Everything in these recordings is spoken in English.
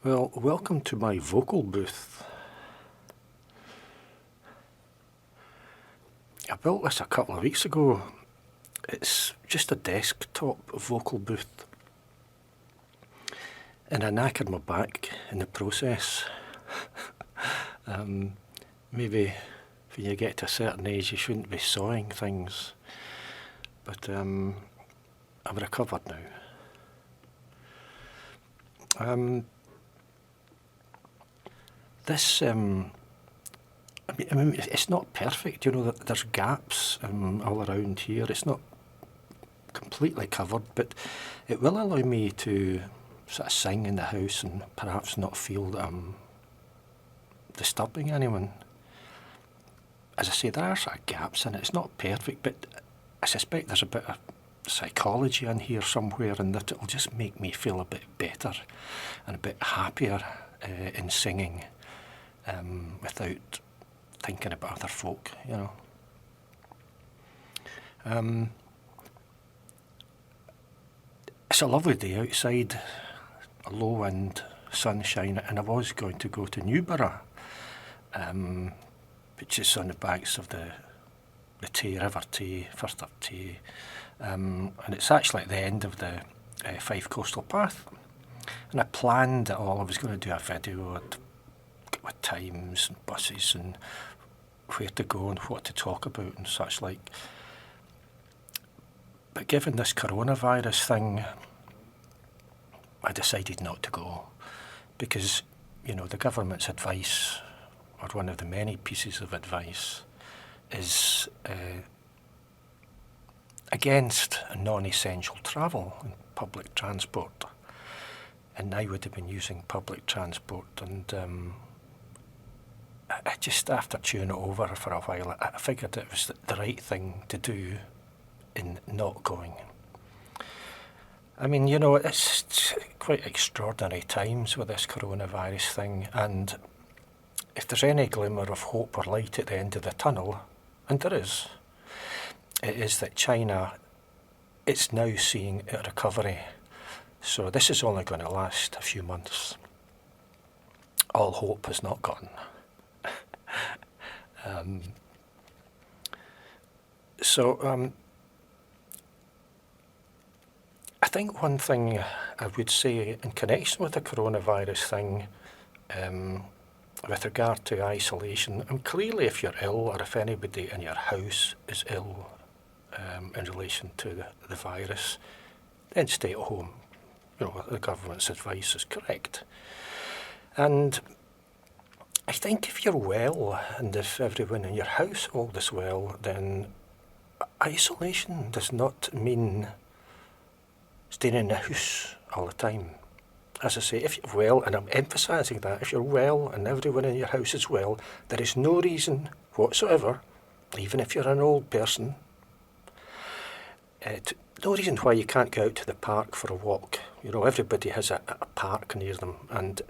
Well, welcome to my vocal booth. I built this a couple of weeks ago. It's just a desktop vocal booth. And I knackered my back in the process. Maybe when you get to a certain age you shouldn't be sawing things. But I'm recovered now. This, I mean, it's not perfect, there's gaps all around here. It's not completely covered, but it will allow me to sort of sing in the house and perhaps not feel that I'm disturbing anyone. As I say, there are sort of gaps in it. It's not perfect, but I suspect there's a bit of psychology in here somewhere, and that it'll just make me feel a bit better and a bit happier in singing without thinking about other folk, It's a lovely day outside, a low wind, sunshine, and I was going to go to Newborough, which is on the banks of the Tay, River Tay, Firth of Tay, and it's actually at the end of the Fife Coastal Path. And I planned it all. I was going to do a video with times and buses and where to go and what to talk about and such like. But given this coronavirus thing, I decided not to go because, the government's advice, or one of the many pieces of advice, is against non-essential travel and public transport. And I would have been using public transport, and I just, after chewing it over for a while, I figured it was the right thing to do in not going. I mean, it's quite extraordinary times with this coronavirus thing, and if there's any glimmer of hope or light at the end of the tunnel, and there is, it is that China, it's now seeing a recovery. So this is only going to last a few months. All hope has not gone. I think one thing I would say in connection with the coronavirus thing, with regard to isolation, and clearly if you're ill or if anybody in your house is ill in relation to the virus, then stay at home. The government's advice is correct. And I think if you're well and if everyone in your household is well, then isolation does not mean staying in the house all the time. As I say, if you're well, and I'm emphasising that, if you're well and everyone in your house is well, there is no reason whatsoever, even if you're an old person, no reason why you can't go out to the park for a walk. Everybody has a park near them, and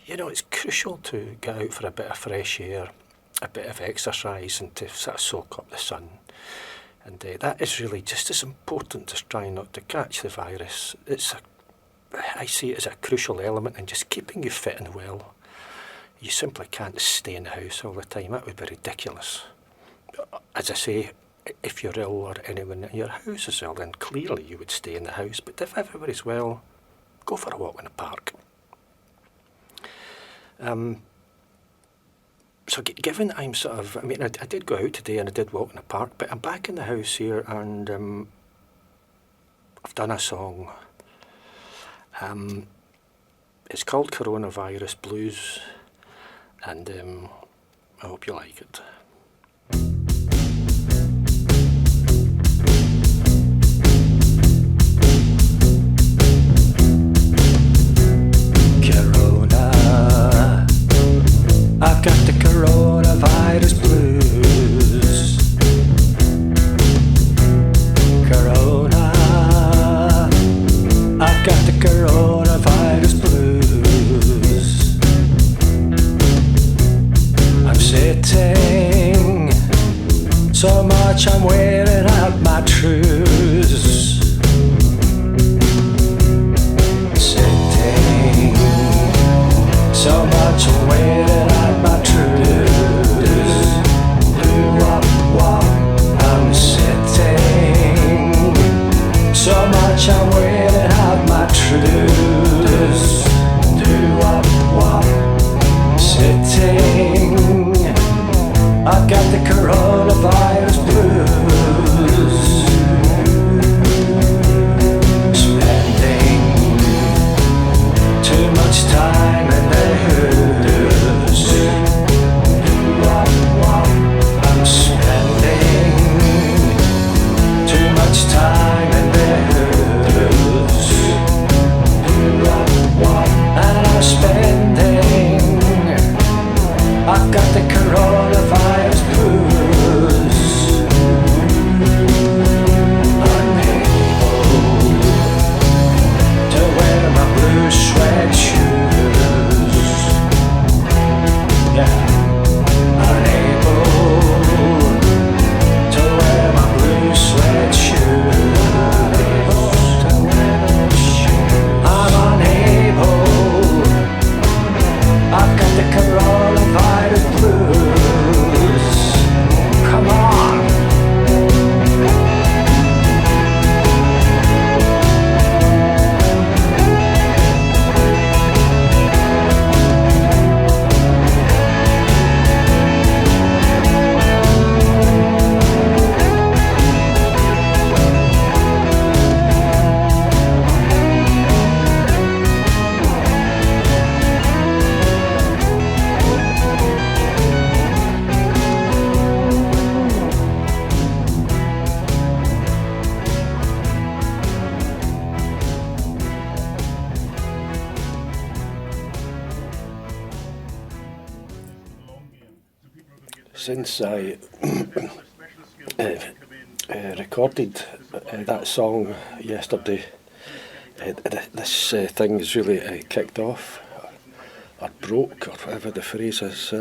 it's crucial to get out for a bit of fresh air, a bit of exercise, and to sort of soak up the sun. And that is really just as important as trying not to catch the virus. I see it as a crucial element in just keeping you fit and well. You simply can't stay in the house all the time. That would be ridiculous. As I say, if you're ill or anyone in your house is ill, then clearly you would stay in the house. But if everybody's well, go for a walk in the park. So given I'm I did go out today and I did walk in the park, but I'm back in the house here, and I've done a song. It's called Coronavirus Blues, and I hope you like it. I've got the coronavirus blues. Corona. I've got the coronavirus blues. I'm sitting So much I'm waiting at my truth. I'm sitting. So much I'm waiting at my truth. Sitting. I've got the coronavirus blues. Spending too much time in the house. I'm spending too much time in the house. And I'm spending. I've got the coronavirus blues. Unable to wear my blue suede shoes. Yeah, unable to wear my blue suede shoes. I'm unable. I've got the coronavirus blues. Come on. Since I recorded that song yesterday, this thing has really kicked off, or broke, or whatever the phrase is.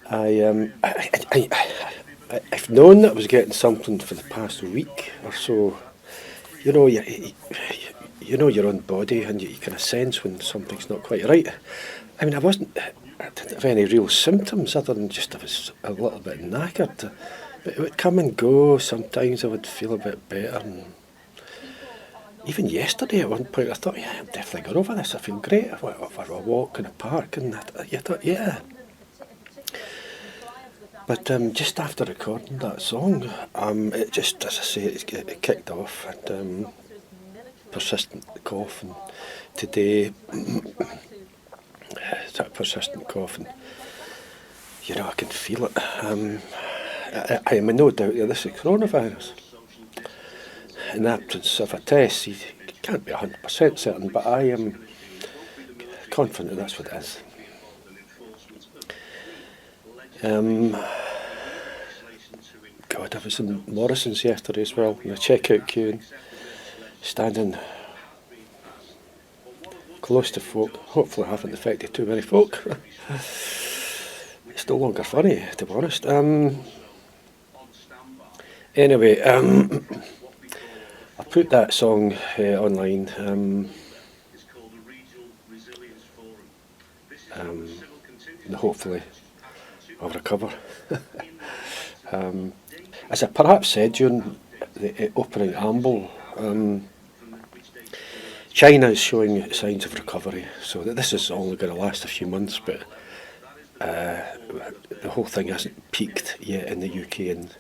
I've known that I was getting something for the past week or so. You know, you know your own body, and you kind of sense when something's not quite right. I mean, I didn't have any real symptoms other than just I was a little bit knackered. But it would come and go. Sometimes I would feel a bit better. And even yesterday at one point I thought, yeah, I'm definitely got over this. I feel great. I went for a walk in the park and I thought, yeah. But just after recording that song, it just, as I say, it kicked off. And persistent cough. And today... that persistent cough, and you know I can feel it. I am in no doubt that this is coronavirus. In the absence of a test, you can't be 100% certain, but I am confident that's what it is. God, I was in Morrison's yesterday as well, in the checkout queue, and standing close to folk. Hopefully I haven't affected too many folk. It's no longer funny, to be honest. Anyway, I put that song online. And hopefully I'll recover. As I perhaps said during the opening amble, China is showing signs of recovery, so that this is only going to last a few months, but the whole thing hasn't peaked yet in the UK, and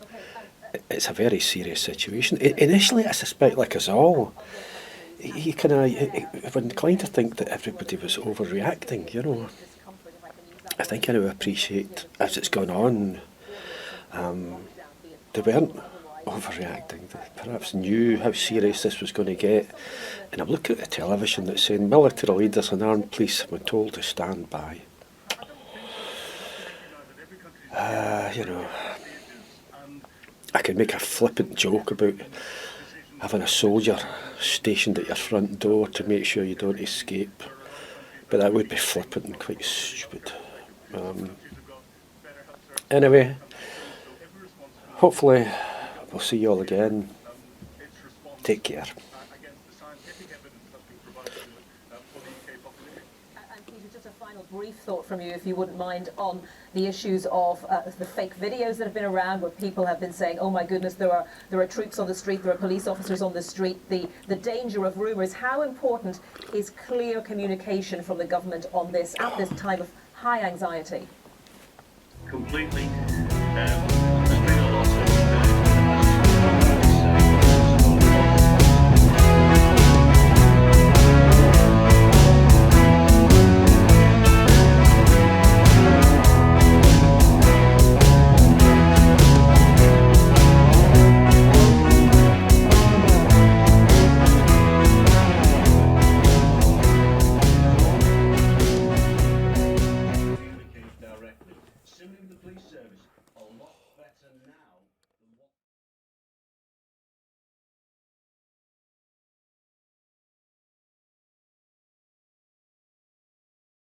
it's a very serious situation. Initially, I suspect, like us all, you were inclined to think that everybody was overreacting, you know. I think I now appreciate, as it's gone on, they weren't overreacting. They perhaps knew how serious this was going to get. And I'm looking at the television that's saying military leaders and armed police have been told to stand by. You know, I could make a flippant joke about having a soldier stationed at your front door to make sure you don't escape, but that would be flippant and quite stupid. Anyway, hopefully we'll see you all again. Take care. for the UK population. And Peter, just a final brief thought from you, if you wouldn't mind, on the issues of the fake videos that have been around, where people have been saying, "Oh my goodness, there are troops on the street, there are police officers on the street." The danger of rumours. How important is clear communication from the government on this at this time of high anxiety? Completely.